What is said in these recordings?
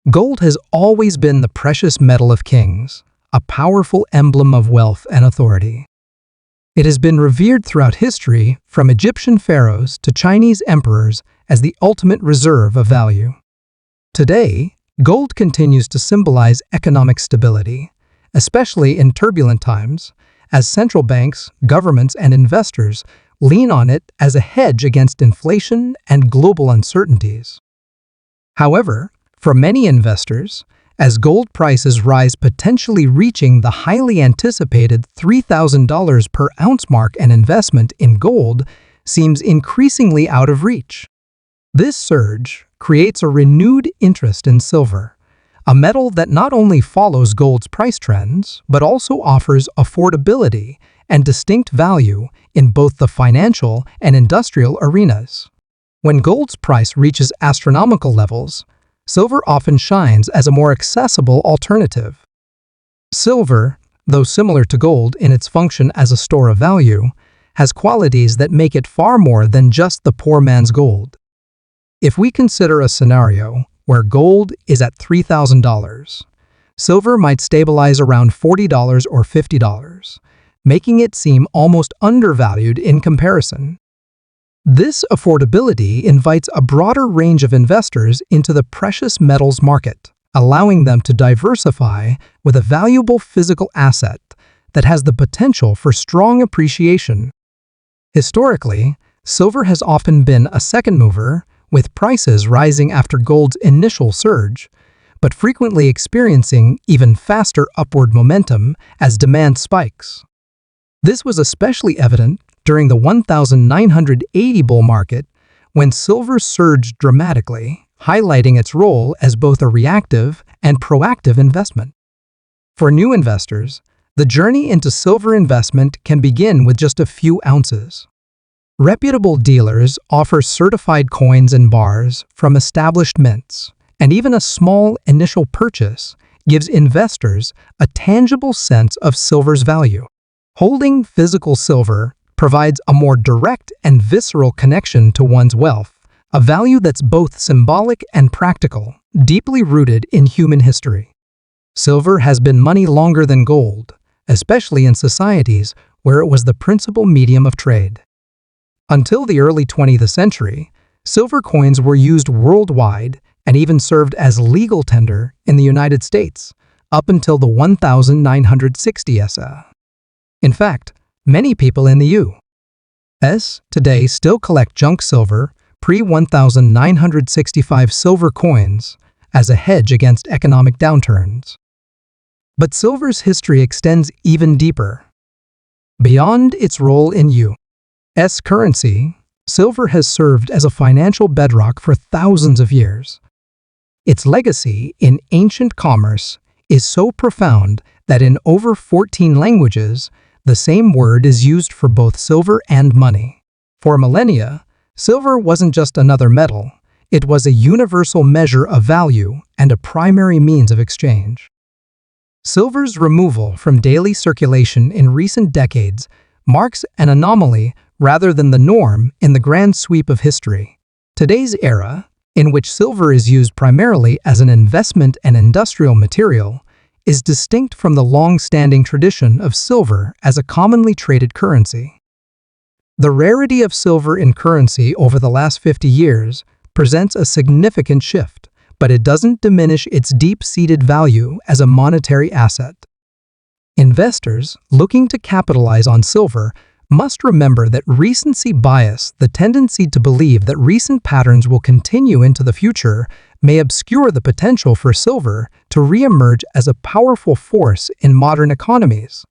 Gold has always been the precious metal of kings, a powerful emblem of wealth and authority. It has been revered throughout history, from Egyptian pharaohs to Chinese emperors, as the ultimate reserve of value. Today, gold continues to symbolize economic stability, especially in turbulent times, as central banks, governments, and investors lean on it as a hedge against inflation and global uncertainties. However, for many investors, as gold prices rise, potentially reaching the highly anticipated $3,000 per ounce mark, an investment in gold seems increasingly out of reach. This surge creates a renewed interest in silver, a metal that not only follows gold's price trends, but also offers affordability and distinct value in both the financial and industrial arenas. When gold's price reaches astronomical levels, silver often shines as a more accessible alternative. Silver, though similar to gold in its function as a store of value, has qualities that make it far more than just the poor man's gold. If we consider a scenario where gold is at $3,000, silver might stabilize around $40 or $50, making it seem almost undervalued in comparison. This affordability invites a broader range of investors into the precious metals market, allowing them to diversify with a valuable physical asset that has the potential for strong appreciation. Historically, silver has often been a second mover, with prices rising after gold's initial surge, but frequently experiencing even faster upward momentum as demand spikes. This was especially evident during the 1980 bull market, when silver surged dramatically, highlighting its role as both a reactive and proactive investment. For new investors, the journey into silver investment can begin with just a few ounces. Reputable dealers offer certified coins and bars from established mints, and even a small initial purchase gives investors a tangible sense of silver's value. Holding physical silver provides a more direct and visceral connection to one's wealth, a value that's both symbolic and practical, deeply rooted in human history. Silver has been money longer than gold, especially in societies where it was the principal medium of trade. Until the early 20th century, silver coins were used worldwide and even served as legal tender in the United States, up until the 1960s. In fact, many people in the U.S. today still collect junk silver, pre-1965 silver coins, as a hedge against economic downturns. But silver's history extends even deeper. Beyond its role in U.S. currency, silver has served as a financial bedrock for thousands of years. Its legacy in ancient commerce is so profound that in over 14 languages, the same word is used for both silver and money. For millennia, silver wasn't just another metal, it was a universal measure of value and a primary means of exchange. Silver's removal from daily circulation in recent decades marks an anomaly rather than the norm in the grand sweep of history. Today's era, in which silver is used primarily as an investment and industrial material, is distinct from the long-standing tradition of silver as a commonly traded currency. The rarity of silver in currency over the last 50 years presents a significant shift, but it doesn't diminish its deep-seated value as a monetary asset. Investors looking to capitalize on silver must remember that recency bias, the tendency to believe that recent patterns will continue into the future, may obscure the potential for silver to re-emerge as a powerful force in modern economies.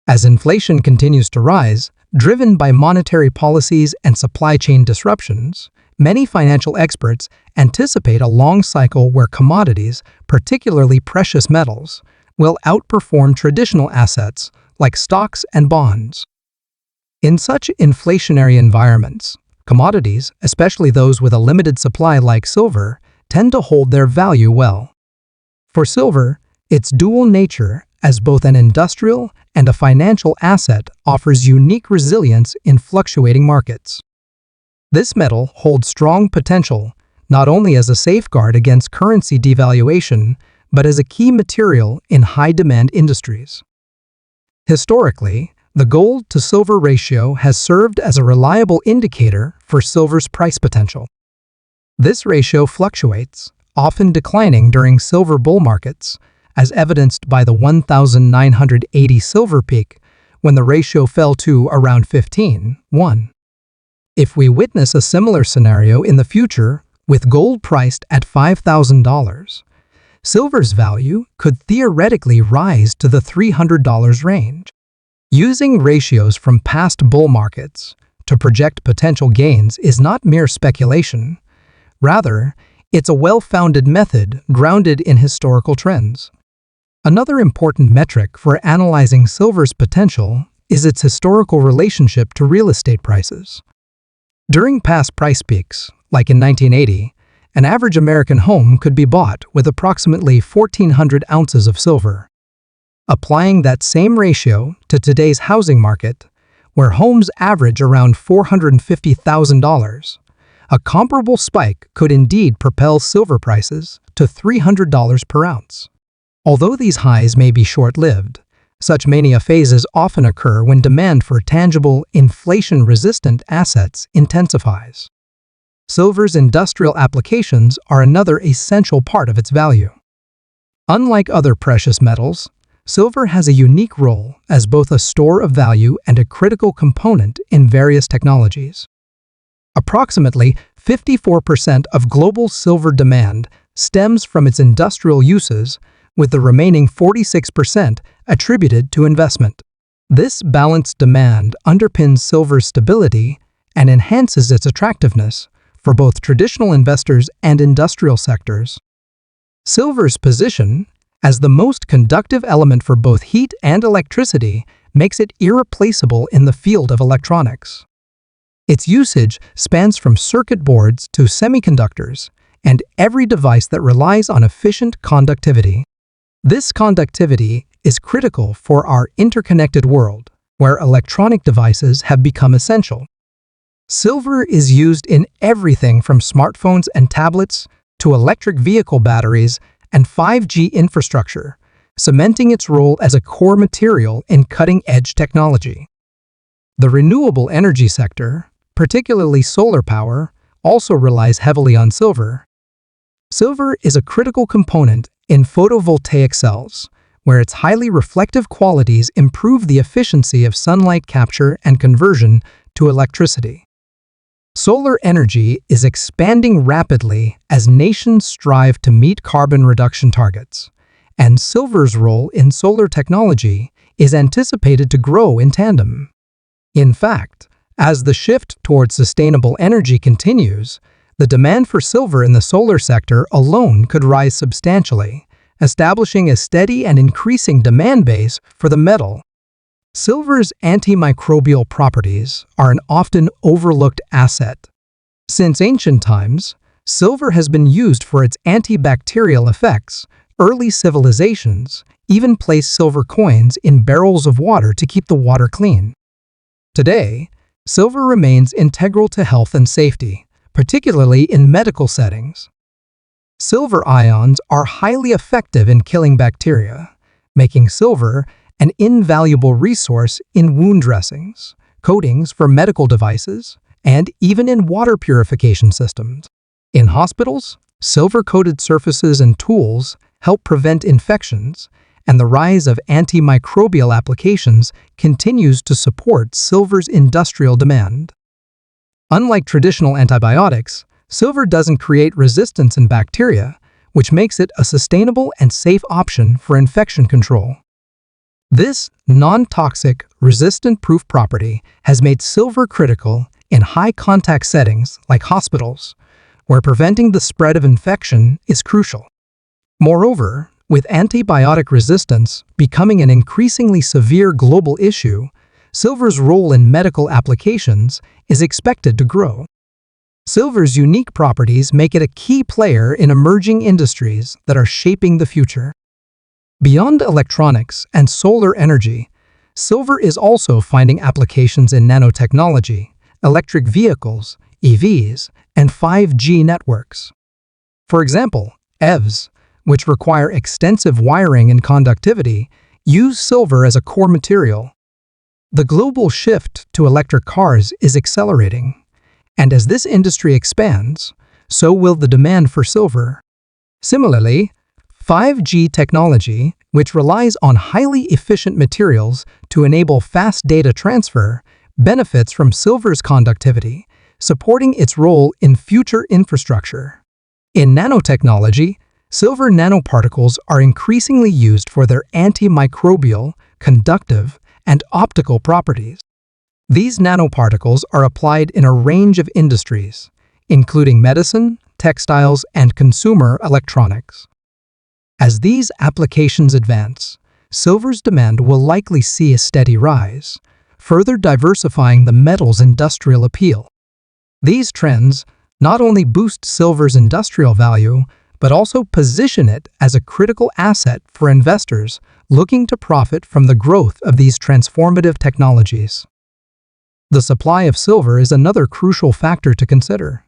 As inflation continues to rise, driven by monetary policies and supply chain disruptions, many financial experts anticipate a long cycle where commodities, particularly precious metals, will outperform traditional assets like stocks and bonds. In such inflationary environments, commodities, especially those with a limited supply like silver, tend to hold their value well. For silver, its dual nature as both an industrial and a financial asset offers unique resilience in fluctuating markets. This metal holds strong potential not only as a safeguard against currency devaluation, but as a key material in high-demand industries. Historically, the gold-to-silver ratio has served as a reliable indicator for silver's price potential. This ratio fluctuates, often declining during silver bull markets, as evidenced by the 1980 silver peak, when the ratio fell to around 15:1. If we witness a similar scenario in the future, with gold priced at $5,000, silver's value could theoretically rise to the $300 range. Using ratios from past bull markets to project potential gains is not mere speculation. Rather, it's a well-founded method grounded in historical trends. Another important metric for analyzing silver's potential is its historical relationship to real estate prices. During past price peaks, like in 1980, an average American home could be bought with approximately 1,400 ounces of silver. Applying that same ratio to today's housing market, where homes average around $450,000, a comparable spike could indeed propel silver prices to $300 per ounce. Although these highs may be short-lived, such mania phases often occur when demand for tangible, inflation-resistant assets intensifies. Silver's industrial applications are another essential part of its value. Unlike other precious metals, silver has a unique role as both a store of value and a critical component in various technologies. Approximately 54% of global silver demand stems from its industrial uses, with the remaining 46% attributed to investment. This balanced demand underpins silver's stability and enhances its attractiveness for both traditional investors and industrial sectors. Silver's position as the most conductive element for both heat and electricity makes it irreplaceable in the field of electronics. Its usage spans from circuit boards to semiconductors and every device that relies on efficient conductivity. This conductivity is critical for our interconnected world, where electronic devices have become essential. Silver is used in everything from smartphones and tablets to electric vehicle batteries and 5G infrastructure, cementing its role as a core material in cutting-edge technology. The renewable energy sector, particularly solar power, also relies heavily on silver. Silver is a critical component in photovoltaic cells, where its highly reflective qualities improve the efficiency of sunlight capture and conversion to electricity. Solar energy is expanding rapidly as nations strive to meet carbon reduction targets, and silver's role in solar technology is anticipated to grow in tandem. In fact, as the shift towards sustainable energy continues, the demand for silver in the solar sector alone could rise substantially, establishing a steady and increasing demand base for the metal. Silver's antimicrobial properties are an often overlooked asset. Since ancient times, silver has been used for its antibacterial effects. Early civilizations even placed silver coins in barrels of water to keep the water clean. Today, silver remains integral to health and safety, particularly in medical settings. Silver ions are highly effective in killing bacteria, making silver an invaluable resource in wound dressings, coatings for medical devices, and even in water purification systems. In hospitals, silver-coated surfaces and tools help prevent infections, and the rise of antimicrobial applications continues to support silver's industrial demand. Unlike traditional antibiotics, silver doesn't create resistance in bacteria, which makes it a sustainable and safe option for infection control. This non-toxic, resistant-proof property has made silver critical in high-contact settings like hospitals, where preventing the spread of infection is crucial. Moreover, with antibiotic resistance becoming an increasingly severe global issue, silver's role in medical applications is expected to grow. Silver's unique properties make it a key player in emerging industries that are shaping the future. Beyond electronics and solar energy, silver is also finding applications in nanotechnology, electric vehicles, EVs, and 5G networks. For example, EVs, which require extensive wiring and conductivity, use silver as a core material. The global shift to electric cars is accelerating, and as this industry expands, so will the demand for silver. Similarly, 5G technology, which relies on highly efficient materials to enable fast data transfer, benefits from silver's conductivity, supporting its role in future infrastructure. In nanotechnology, silver nanoparticles are increasingly used for their antimicrobial, conductive, and optical properties. These nanoparticles are applied in a range of industries, including medicine, textiles, and consumer electronics. As these applications advance, silver's demand will likely see a steady rise, further diversifying the metal's industrial appeal. These trends not only boost silver's industrial value, but also position it as a critical asset for investors looking to profit from the growth of these transformative technologies. The supply of silver is another crucial factor to consider.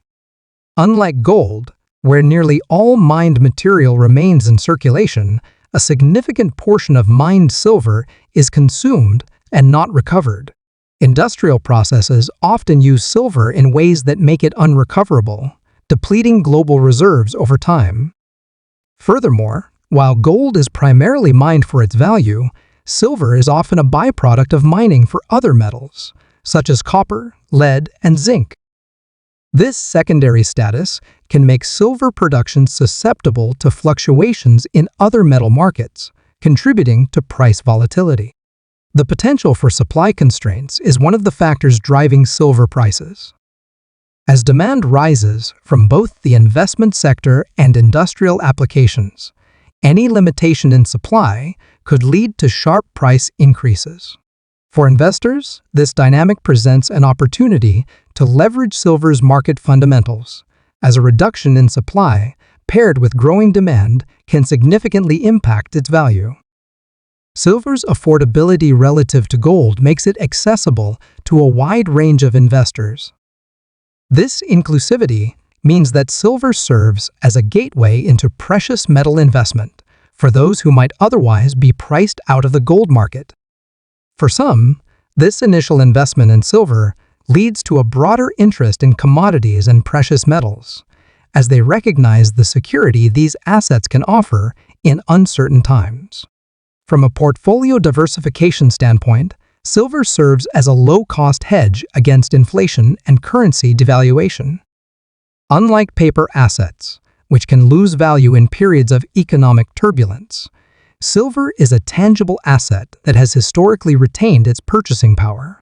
Unlike gold, where nearly all mined material remains in circulation, a significant portion of mined silver is consumed and not recovered. Industrial processes often use silver in ways that make it unrecoverable, depleting global reserves over time. Furthermore, while gold is primarily mined for its value, silver is often a byproduct of mining for other metals, such as copper, lead, and zinc. This secondary status can make silver production susceptible to fluctuations in other metal markets, contributing to price volatility. The potential for supply constraints is one of the factors driving silver prices. As demand rises from both the investment sector and industrial applications, any limitation in supply could lead to sharp price increases. For investors, this dynamic presents an opportunity to leverage silver's market fundamentals, as a reduction in supply paired with growing demand can significantly impact its value. Silver's affordability relative to gold makes it accessible to a wide range of investors. This inclusivity means that silver serves as a gateway into precious metal investment for those who might otherwise be priced out of the gold market. For some, this initial investment in silver leads to a broader interest in commodities and precious metals, as they recognize the security these assets can offer in uncertain times. From a portfolio diversification standpoint, silver serves as a low-cost hedge against inflation and currency devaluation. Unlike paper assets, which can lose value in periods of economic turbulence, silver is a tangible asset that has historically retained its purchasing power.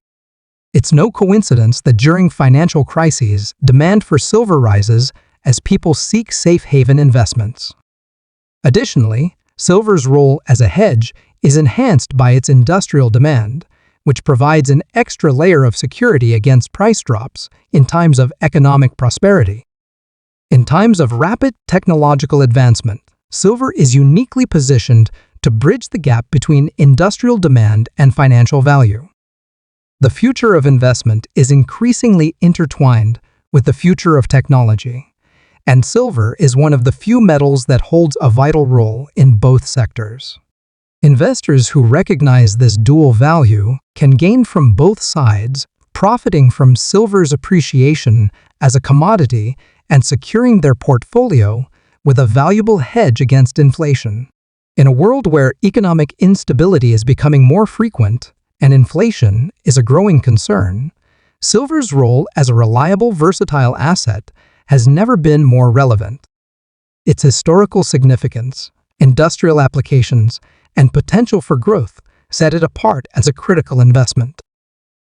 It's no coincidence that during financial crises, demand for silver rises as people seek safe haven investments. Additionally, silver's role as a hedge is enhanced by its industrial demand, which provides an extra layer of security against price drops in times of economic prosperity. In times of rapid technological advancement, silver is uniquely positioned to bridge the gap between industrial demand and financial value. The future of investment is increasingly intertwined with the future of technology, and silver is one of the few metals that holds a vital role in both sectors. Investors who recognize this dual value can gain from both sides, profiting from silver's appreciation as a commodity and securing their portfolio with a valuable hedge against inflation. In a world where economic instability is becoming more frequent and inflation is a growing concern, silver's role as a reliable, versatile asset has never been more relevant. Its historical significance, industrial applications, and potential for growth set it apart as a critical investment.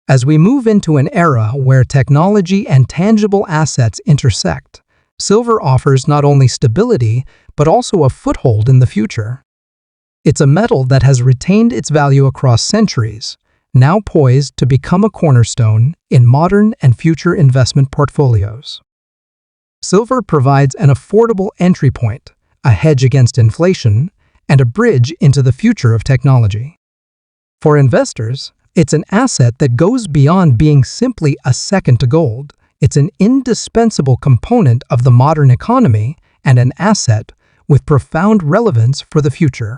As we move into an era where technology and tangible assets intersect, silver offers not only stability but also a foothold in the future. It's a metal that has retained its value across centuries, now poised to become a cornerstone in modern and future investment portfolios. Silver provides an affordable entry point, a hedge against inflation, and a bridge into the future of technology. For investors, it's an asset that goes beyond being simply a second to gold. It's an indispensable component of the modern economy and an asset with profound relevance for the future.